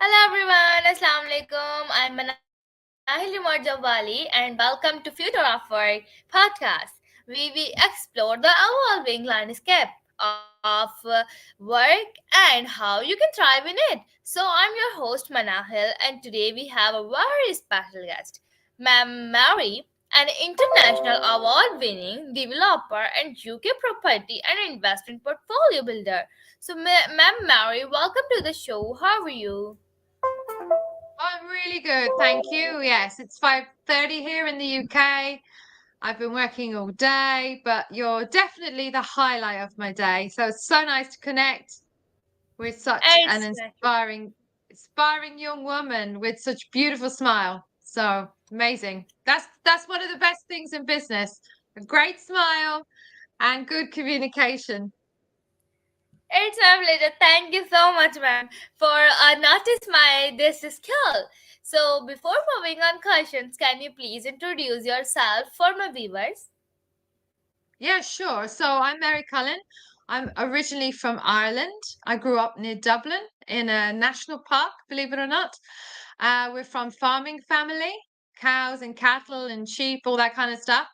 Hello everyone, Assalamu alaikum. I'm Manahil Umar Jawali and welcome to Future of Work podcast, where we explore the evolving landscape of work and how you can thrive in it. So I'm your host Manahil and today we have a very special guest, Ma'am Mary, an international award-winning developer and UK property and investment portfolio builder. So Ma'am Mary, welcome to the show. How are you? I'm really good, thank you. Yes, it's 5:30 here in the UK. I've been working all day, but you're definitely the highlight of my day. So it's so nice to connect with such an It's inspiring young woman with such beautiful smile. So amazing. That's one of the best things in business. A great smile and good communication. it's my pleasure. Thank you so much, ma'am, for notice my this skill. So before moving on questions, can you please introduce yourself for my viewers? Yeah, sure. So I'm Mary Cullen. I'm originally from Ireland. I grew up near Dublin in a national park, believe it or not. We're from farming family, cows and cattle and sheep, all that kind of stuff.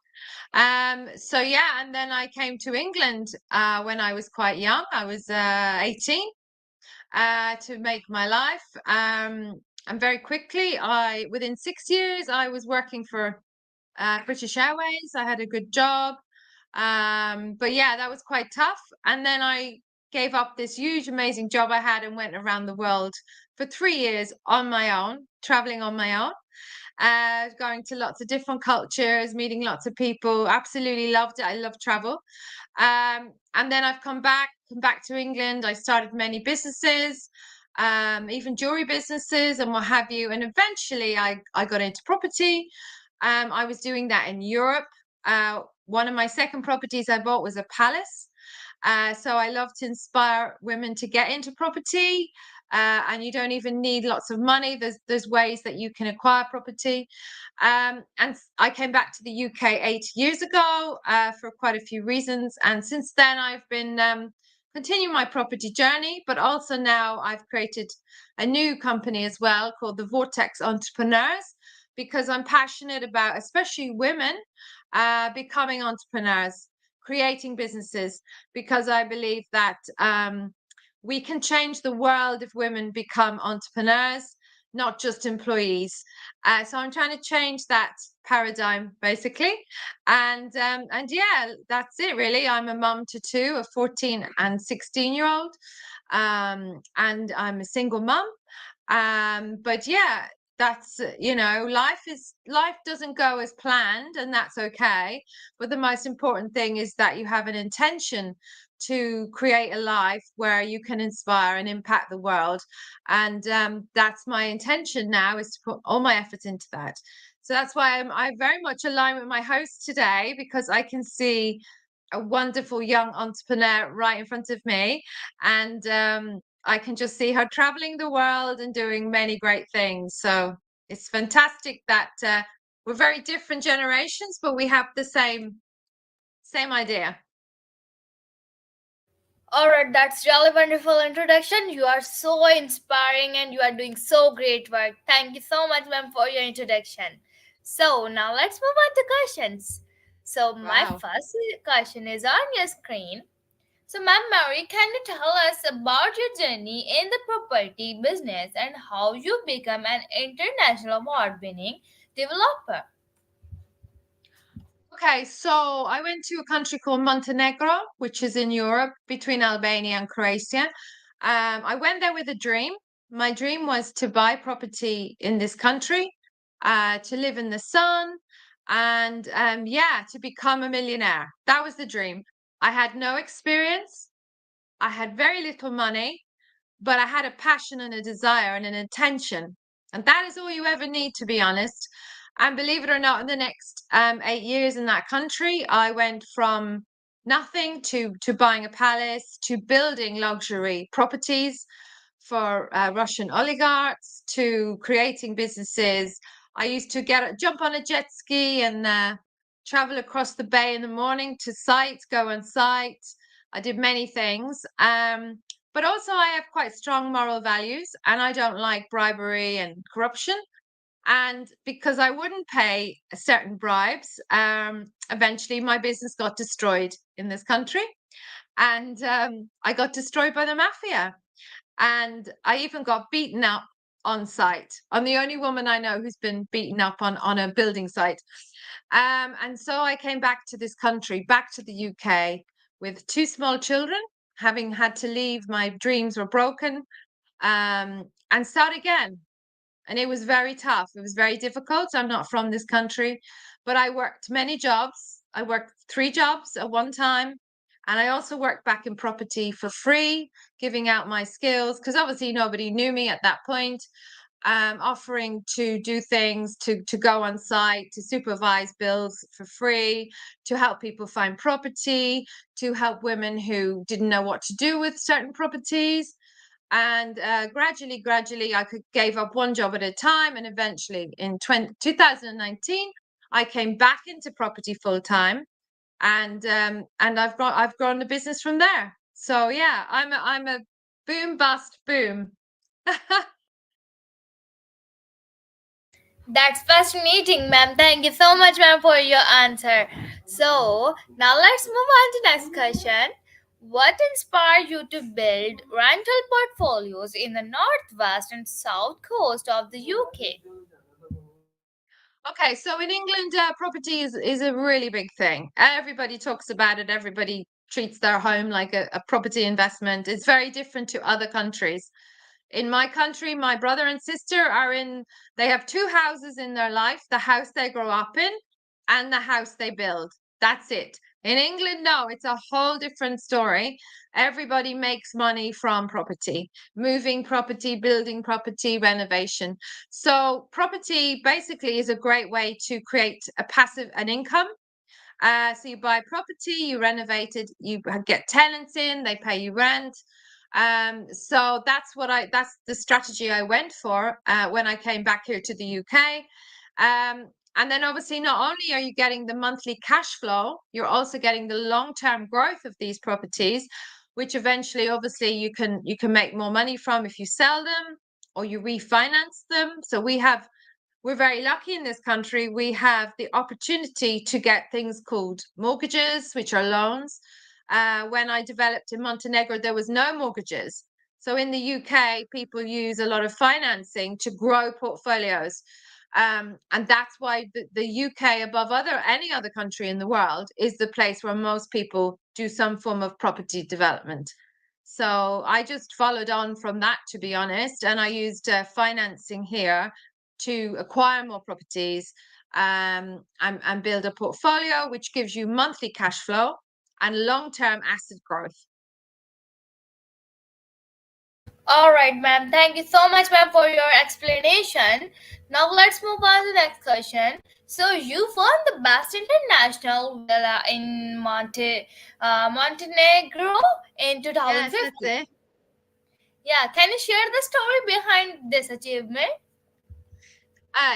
So yeah, and then I came to England when I was quite young. I was 18 to make my life. And very quickly, within 6 years, I was working for British Airways. I had a good job. But yeah, that was quite tough. And then I gave up this huge, amazing job I had and went around the world for 3 years on my own, traveling on my own, going to lots of different cultures, meeting lots of people. Absolutely loved it. I love travel. And then I've come back to England. I started many businesses, even jewelry businesses and what have you. And eventually I got into property. I was doing that in Europe. One of my second properties I bought was a palace. So I love to inspire women to get into property. And you don't even need lots of money. There's ways that you can acquire property. And I came back to the UK 8 years ago for quite a few reasons. And since then, I've been continuing my property journey, but also now I've created a new company as well called the Vortex Entrepreneurs because I'm passionate about, especially women, becoming entrepreneurs, creating businesses, because I believe that we can change the world if women become entrepreneurs, not just employees. So I'm trying to change that paradigm basically, and yeah, that's it really. I'm a mum to two, a 14 and 16-year-old, and I'm a single mum. But yeah, that's life doesn't go as planned, and that's okay. But the most important thing is that you have an intention to create a life where you can inspire and impact the world. And that's my intention now, is to put all my efforts into that. So that's why I very much align with my host today, because I can see a wonderful young entrepreneur right in front of me. And I can just see her traveling the world and doing many great things. So it's fantastic that we're very different generations, but we have the same idea. Alright, that's really wonderful introduction. You are so inspiring and you are doing so great work. Thank you so much, ma'am, for your introduction. So now let's move on to questions. So my Wow. first question is on your screen. So, Ma'am Mary, can you tell us about your journey in the property business and how you become an international award-winning developer? Okay, so I went to a country called Montenegro, which is in Europe between Albania and Croatia. I went there with a dream. My dream was to buy property in this country, to live in the sun, and yeah, to become a millionaire. That was the dream. I had no experience. I had very little money, but I had a passion and a desire and an intention. And that is all you ever need, to be honest. And believe it or not, in the next 8 years in that country, I went from nothing to buying a palace, to building luxury properties for Russian oligarchs, to creating businesses. I used to jump on a jet ski and travel across the bay in the morning to site, go on site. I did many things. but also I have quite strong moral values and I don't like bribery and corruption. And because I wouldn't pay certain bribes, eventually my business got destroyed in this country. And I got destroyed by the mafia. And I even got beaten up on site. I'm the only woman I know who's been beaten up on a building site. And so I came back to this country, back to the UK, with two small children, having had to leave. My dreams were broken, and start again. And it was very tough. It was very difficult. I'm not from this country, but I worked many jobs. I worked three jobs at one time. And I also worked back in property for free, giving out my skills, because obviously nobody knew me at that point. Offering to do things, to go on site, to supervise builds for free, to help people find property, to help women who didn't know what to do with certain properties. And gradually, I gave up one job at a time. And eventually, in 2019, I came back into property full time, and I've grown the business from there. So yeah, I'm a boom bust boom. That's fascinating, ma'am. Thank you so much, ma'am, for your answer. So, now let's move on to next question. What inspired you to build rental portfolios in the northwest and south coast of the UK? Okay, so in England, property is a really big thing. Everybody talks about it. Everybody treats their home like a property investment. It's very different to other countries. In my country, my brother and sister they have two houses in their life, the house they grow up in and the house they build. That's it. In England, no, it's a whole different story. Everybody makes money from property, moving property, building property, renovation. So property basically is a great way to create an income. So you buy property, you renovate it, you get tenants in, they pay you rent. So that's the strategy I went for when I came back here to the UK. And then obviously not only are you getting the monthly cash flow, you're also getting the long-term growth of these properties, which eventually obviously you can make more money from if you sell them or you refinance them. So we're very lucky in this country. We have the opportunity to get things called mortgages, which are loans. When I developed in Montenegro, there was no mortgages. So in the UK, people use a lot of financing to grow portfolios. And that's why the UK, above any other country in the world, is the place where most people do some form of property development. So I just followed on from that, to be honest, and I used financing here to acquire more properties, and build a portfolio which gives you monthly cash flow and long-term asset growth. All right, ma'am. Thank you so much, ma'am, for your explanation. Now let's move on to the next question. So you won the Best International Villa in Montenegro in Yes, that's 2015. it. Yeah, can you share the story behind this achievement?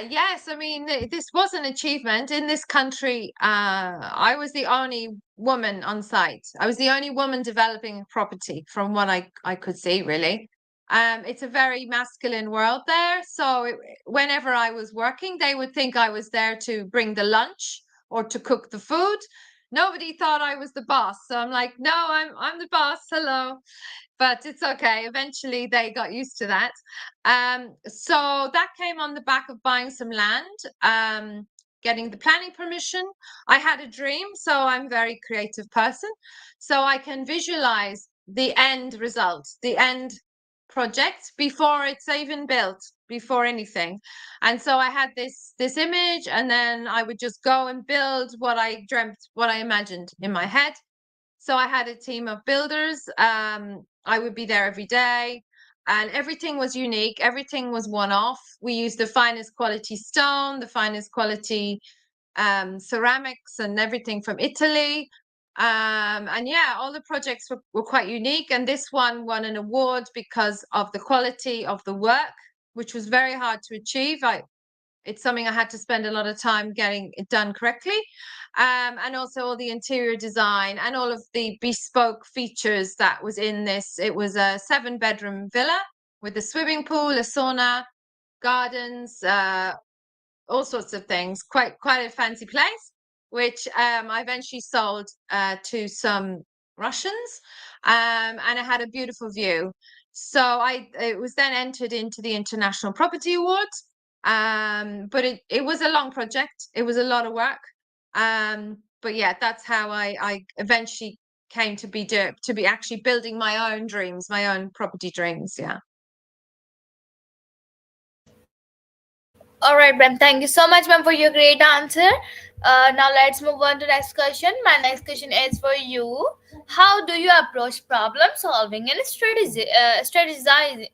Yes, I mean, this was an achievement in this country. I was the only woman on site. I was the only woman developing a property from what I could see, really. It's a very masculine world there. So whenever I was working, they would think I was there to bring the lunch or to cook the food. Nobody thought I was the boss. So I'm like, no, I'm the boss. Hello. But it's okay. Eventually they got used to that. So that came on the back of buying some land, getting the planning permission. I had a dream, so I'm a very creative person. So I can visualize the end result, the end project before it's even built, before anything. And so I had this image, and then I would just go and build what I dreamt, what I imagined in my head. So I had a team of builders. I would be there every day, and everything was unique. Everything was one off. We used the finest quality stone, the finest quality ceramics, and everything from Italy. And yeah, all the projects were quite unique. And this one won an award because of the quality of the work, which was very hard to achieve. it's something I had to spend a lot of time getting it done correctly. And also all the interior design and all of the bespoke features that was in this. It was a 7-bedroom villa with a swimming pool, a sauna, gardens, all sorts of things. Quite a fancy place, which I eventually sold to some Russians, and it had a beautiful view. So it was then entered into the International Property Awards. But it was a long project. It was a lot of work. But yeah, that's how I eventually came to be actually building my own dreams, my own property dreams. Yeah. All right, ma'am. Thank you so much, ma'am, for your great answer. Now let's move on to next question. My next question is for you. How do you approach problem solving and strategizing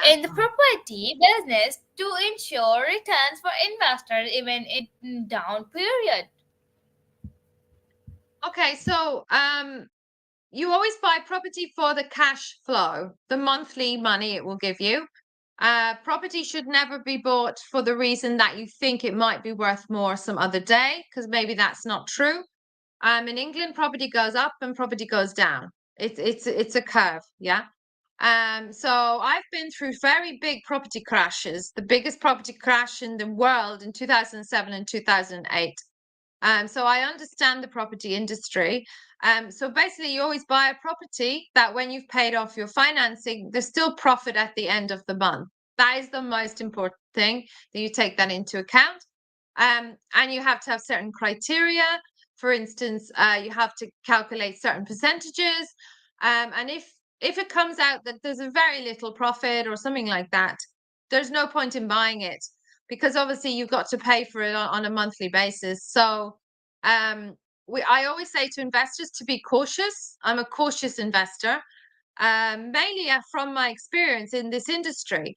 in the Yeah. property business to ensure returns for investors even in down period? Okay, so you always buy property for the cash flow, the monthly money it will give you. Property should never be bought for the reason that you think it might be worth more some other day, because maybe that's not true. In England, property goes up and property goes down. It's a curve, yeah. So I've been through very big property crashes, the biggest property crash in the world in 2007 and 2008. So I understand the property industry. So basically, you always buy a property that when you've paid off your financing, there's still profit at the end of the month. That is the most important thing that you take that into account. And you have to have certain criteria. For instance, you have to calculate certain percentages. And if it comes out that there's a very little profit or something like that, there's no point in buying it because obviously you've got to pay for it on a monthly basis. So um, I always say to investors to be cautious. I'm a cautious investor, mainly from my experience in this industry.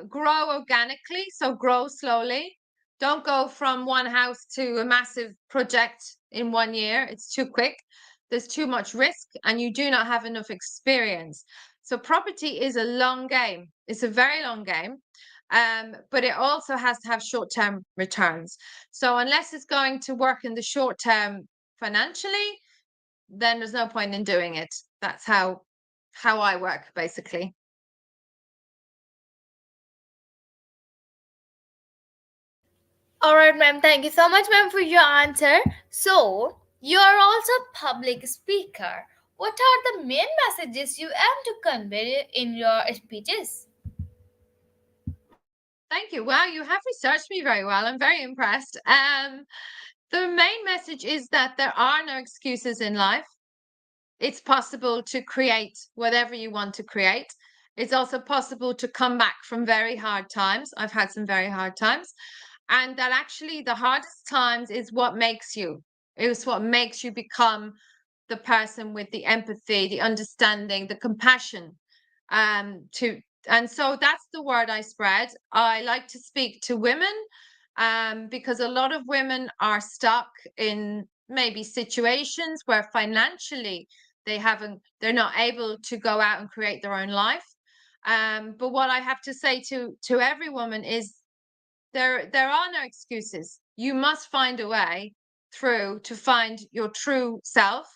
Grow organically, so grow slowly. Don't go from one house to a massive project in 1 year. It's too quick. There's too much risk, and you do not have enough experience. So property is a long game. It's a very long game. But it also has to have short-term returns. So unless it's going to work in the short term financially, then there's no point in doing it. That's how I work, basically. All right, ma'am. Thank you so much, ma'am, for your answer. So, you are also a public speaker. What are the main messages you aim to convey in your speeches? Thank you. Wow, you have researched me very well. I'm very impressed. The main message is that there are no excuses in life. It's possible to create whatever you want to create. It's also possible to come back from very hard times. I've had some very hard times. And that actually the hardest times is what makes you. It's what makes you become the person with the empathy, the understanding, the compassion. To and so that's the word I spread. I like to speak to women, because a lot of women are stuck in maybe situations where financially they're not able to go out and create their own life. But what I have to say to every woman is there are no excuses. You must find a way through to find your true self,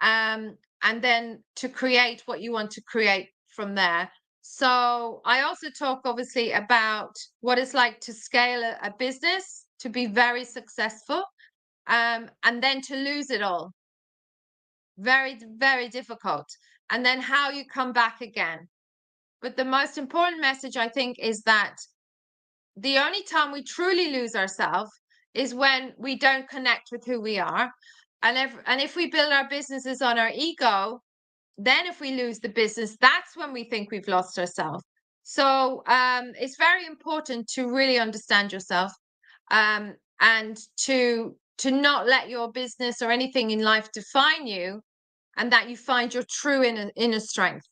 and then to create what you want to create from there. So I also talk obviously about what it's like to scale a business, to be very successful, and then to lose it all. Very, very difficult. And then how you come back again. But the most important message, I think, is that the only time we truly lose ourselves is when we don't connect with who we are. And if we build our businesses on our ego, then if we lose the business, that's when we think we've lost ourselves. So it's very important to really understand yourself, and to not let your business or anything in life define you, and that you find your true inner strength.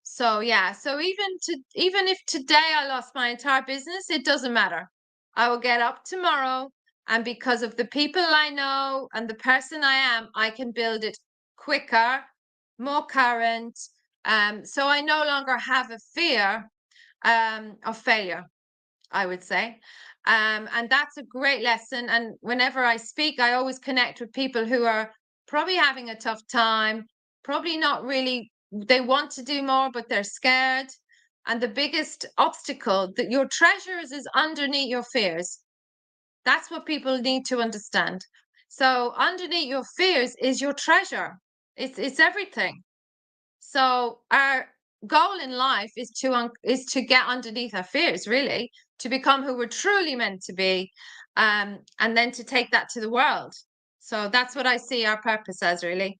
So yeah, so even if today I lost my entire business, it doesn't matter. I will get up tomorrow, and because of the people I know and the person I am, I can build it quicker, more current. So I no longer have a fear of failure, I would say. And that's a great lesson. And whenever I speak, I always connect with people who are probably having a tough time, probably not really, they want to do more, but they're scared. And the biggest obstacle that your treasures is underneath your fears. That's what people need to understand. So underneath your fears is your treasure. It's everything. So our goal in life is to get underneath our fears, really, to become who we're truly meant to be, and then to take that to the world. So that's what I see our purpose as, really.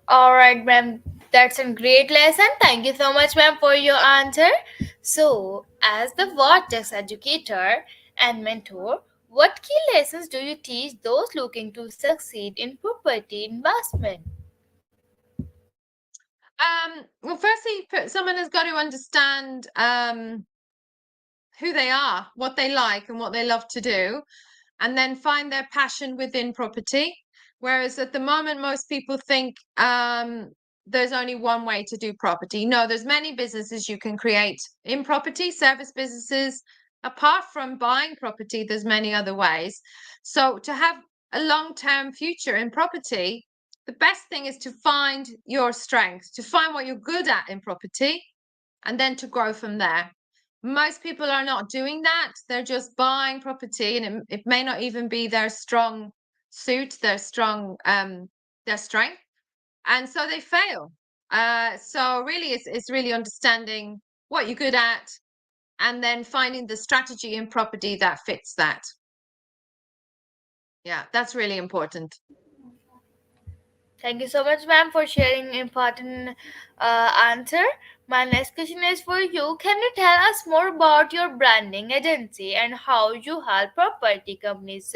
All right, ma'am. That's a great lesson. Thank you so much, ma'am, for your answer. So, as the Vortex educator and mentor, what key lessons do you teach those looking to succeed in property investment? Well, firstly, someone has got to understand who they are, what they like, and what they love to do, and then find their passion within property. Whereas at the moment, most people think there's only one way to do property. No, there's many businesses you can create in property, service businesses. Apart from buying property, there's many other ways. So to have a long-term future in property, the best thing is to find your strengths, to find what you're good at in property, and then to grow from there. Most people are not doing that. They're just buying property, and it may not even be their strong suit, their strength, and so they fail. So really, it's really understanding what you're good at, and then finding the strategy in property that fits that. Yeah, that's really important. Thank you so much, ma'am, for sharing important answer. My next question is for you. Can you tell us more about your branding agency and how you help property companies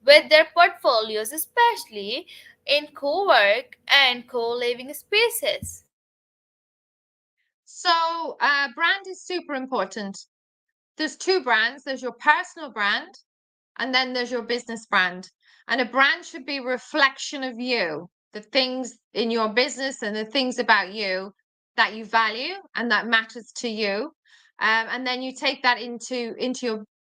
with their portfolios, especially in co-work and co-living spaces? So, brand is super important. There's two brands. There's your personal brand, and then there's your business brand. And a brand should be a reflection of you, the things in your business and the things about you that you value and that matters to you. And then you take that into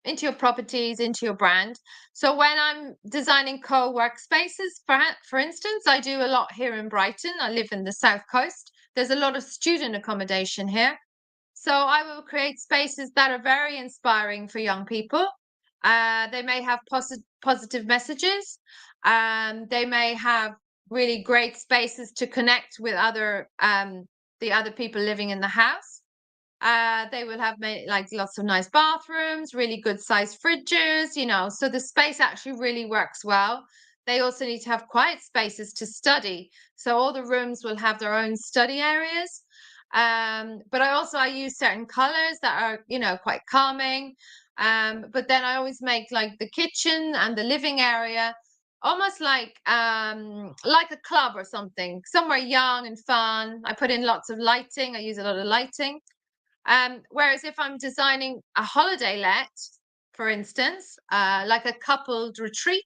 your properties, into your brand. So when I'm designing co-workspaces, for instance, I do a lot here in Brighton. I live in the South Coast. There's a lot of student accommodation here. So I will create spaces that are very inspiring for young people. They may have positive messages. They may have really great spaces to connect with the other people living in the house. They will have like lots of nice bathrooms, really good sized fridges, so the space actually really works well. They also need to have quiet spaces to study. So all the rooms will have their own study areas. But I use certain colors that are, quite calming. But then I always make like the kitchen and the living area almost like a club or something, somewhere young and fun. I put in lots of lighting. I use a lot of lighting. Whereas if I'm designing a holiday let, for instance, like a coupled retreat,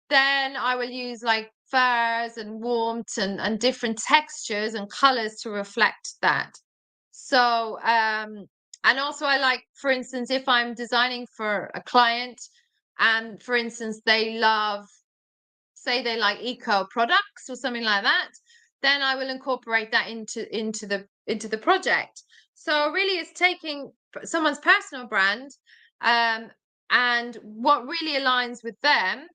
then I will use like furs and warmth and different textures and colors to reflect that. So, and also I like, for instance, if I'm designing for a client and for instance, say they like eco products or something like that, then I will incorporate that into the project. So really it's taking someone's personal brand, um, and what really aligns with them.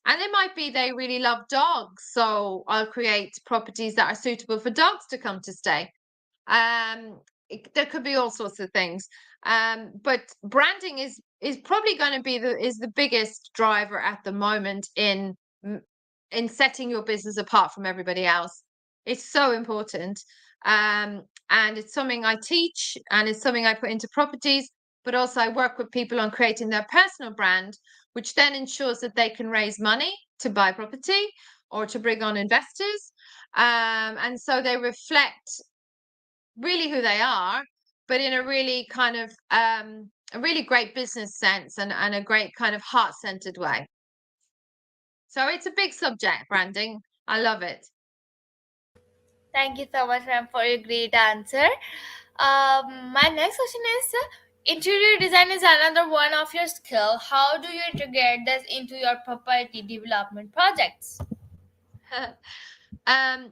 And it might be they really love dogs, so I'll create properties that are suitable for dogs to come to stay. There could be all sorts of things. But branding is probably going to be the biggest driver at the moment in setting your business apart from everybody else. It's so important. And it's something I teach, and it's something I put into properties, but also I work with people on creating their personal brand, which then ensures that they can raise money to buy property or to bring on investors. And so they reflect really who they are, but in a really kind of a really great business sense and a great kind of heart-centered way. So it's a big subject, branding. I love it. Thank you so much, ma'am, for your great answer. My next question is interior design is another one of your skill. How do you integrate this into your property development projects?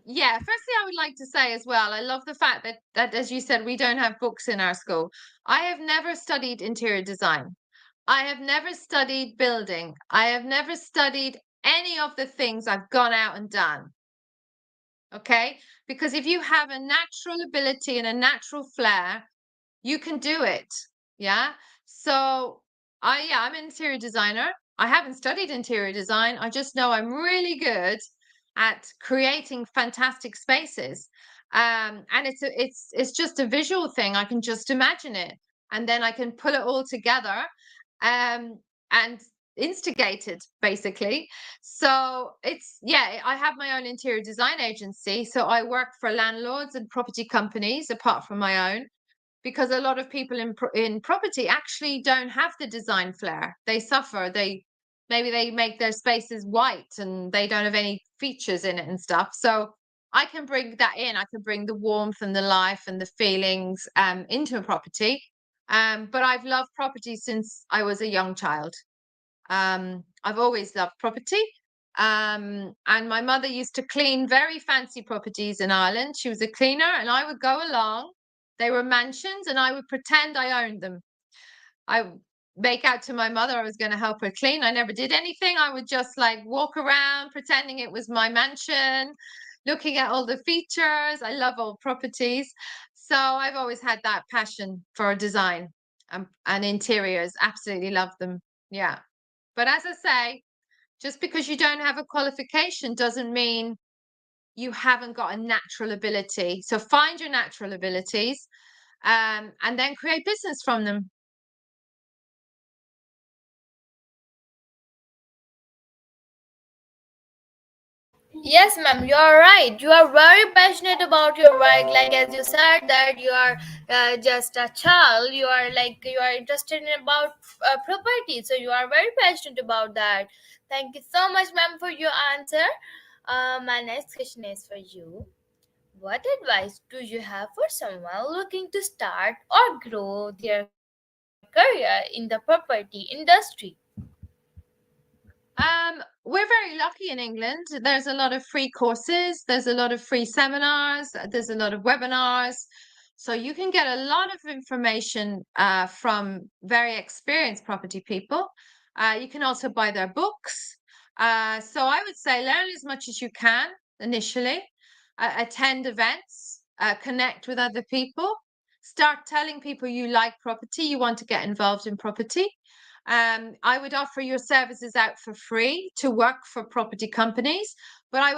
Yeah, firstly, I would like to say as well, I love the fact that as you said, we don't have books in our school. I have never studied interior design. I have never studied building. I have never studied any of the things I've gone out and done. Okay? Because if you have a natural ability and a natural flair, you can do it. Yeah. So I'm an interior designer. I haven't studied interior design. I just know I'm really good at creating fantastic spaces. And it's just a visual thing. I can just imagine it, and then I can pull it all together, and instigate it basically. So I have my own interior design agency. So I work for landlords and property companies apart from my own, because a lot of people in property actually don't have the design flair. They suffer. Maybe they make their spaces white and they don't have any features in it and stuff. So I can bring that in. I can bring the warmth and the life and the feelings into a property. But I've loved property since I was a young child. I've always loved property. And my mother used to clean very fancy properties in Ireland. She was a cleaner, and I would go along. They were mansions, and I would pretend I owned them. I would make out to my mother I was going to help her clean. I never did anything. I would just like walk around pretending it was my mansion, looking at all the features. I love old properties. So I've always had that passion for design, and interiors. Absolutely love them. Yeah. But as I say, just because you don't have a qualification doesn't mean you haven't got a natural ability. So find your natural abilities, and then create business from them. Yes, ma'am, you are right. You are very passionate about your work. Like as you said that you are just a child. You are interested in about property, so you are very passionate about that. Thank you so much, ma'am, for your answer. My next question is for you. What advice do you have for someone looking to start or grow their career in the property industry? We're very lucky in England. There's a lot of free courses, there's a lot of free seminars, there's a lot of webinars. So you can get a lot of information from very experienced property people. You can also buy their books. So I would say learn as much as you can initially, attend events, connect with other people, start telling people you like property, you want to get involved in property. I would offer your services out for free to work for property companies, but I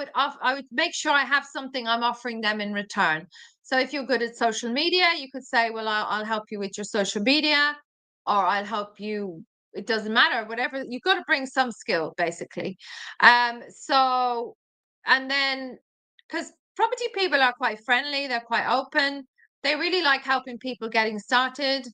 would make sure I have something I'm offering them in return. So if you're good at social media, you could say, well, I'll help you with your social media, or I'll help you. It doesn't matter, whatever. You've got to bring some skill, basically. So, and then, because property people are quite friendly, they're quite open. They really like helping people getting started.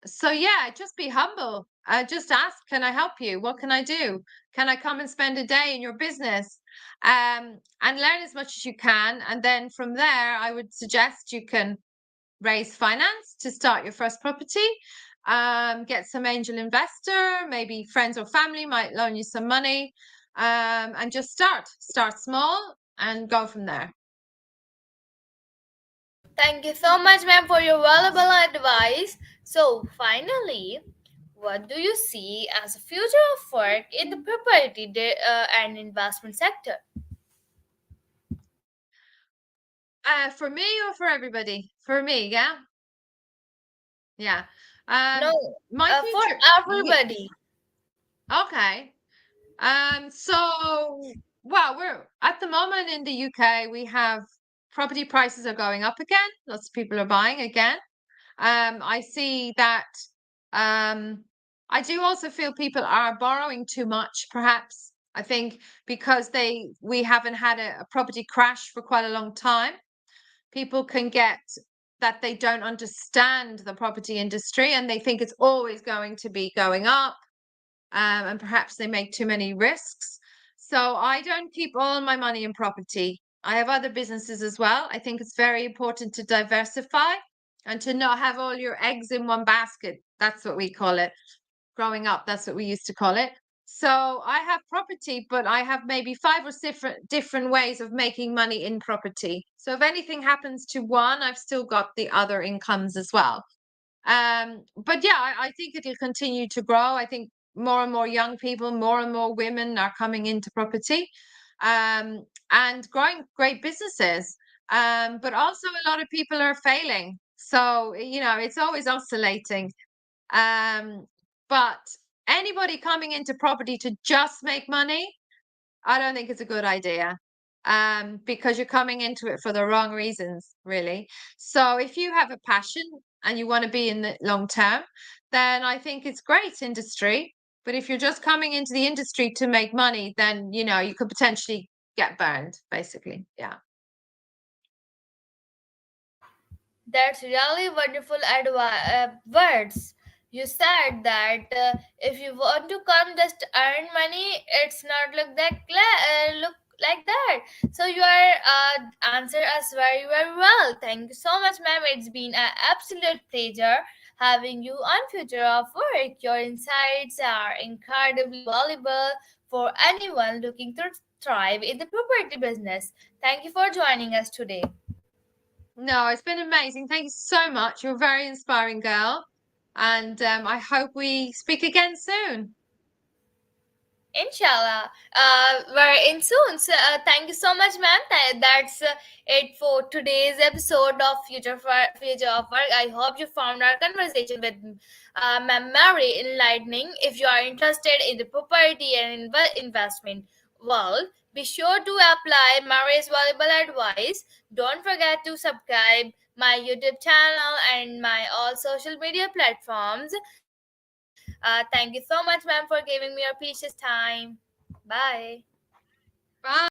So yeah, just be humble. Just ask, can I help you? What can I do? Can I come and spend a day in your business? And learn as much as you can. And then from there, I would suggest you can raise finance to start your first property. Get some angel investor, maybe friends or family might loan you some money. And just start small and go from there. Thank you so much, ma'am, for your valuable advice. So, finally, what do you see as a future of work in the property and investment sector? For me or for everybody? For me, yeah. Yeah. No, My for future, yeah, everybody. okay. So, well, we're at the moment in the UK, we have property prices are going up again. Lots of people are buying again. I see that, um, I do also feel people are borrowing too much, perhaps. I think because we haven't had a property crash for quite a long time. People can get that they don't understand the property industry and they think it's always going to be going up, and perhaps they make too many risks. So I don't keep all my money in property. I have other businesses as well. I think it's very important to diversify and to not have all your eggs in one basket. That's what we call it. Growing up, that's what we used to call it. So I have property, but I have maybe five or different ways of making money in property. So if anything happens to one, I've still got the other incomes as well. But yeah, I think it'll continue to grow. I think more and more young people, more and more women are coming into property, and growing great businesses. But also a lot of people are failing. So, it's always oscillating. Um, but anybody coming into property to just make money, I don't think it's a good idea. Because you're coming into it for the wrong reasons, really. So if you have a passion and you want to be in the long term, then I think it's great industry. But if you're just coming into the industry to make money, then you could potentially get burned, basically. Yeah. That's really wonderful words. You said that if you want to come just earn money, it's not look look like that. So you are answer us very very well. Thank you so much, ma'am. It's been an absolute pleasure having you on Future of Work. Your insights are incredibly valuable for anyone looking to thrive in the property business. Thank you for joining us today. No, it's been amazing. Thank you so much. You're a very inspiring girl. And I hope we speak again soon. Inshallah. We're in soon. So, thank you so much, ma'am. That's it for today's episode of Future of Work. I hope you found our conversation with Ma'am Mary enlightening. If you are interested in the property and investment world, be sure to apply Mary's valuable advice. Don't forget to subscribe my YouTube channel and my all social media platforms. Thank you so much, ma'am, for giving me your precious time. Bye. Bye.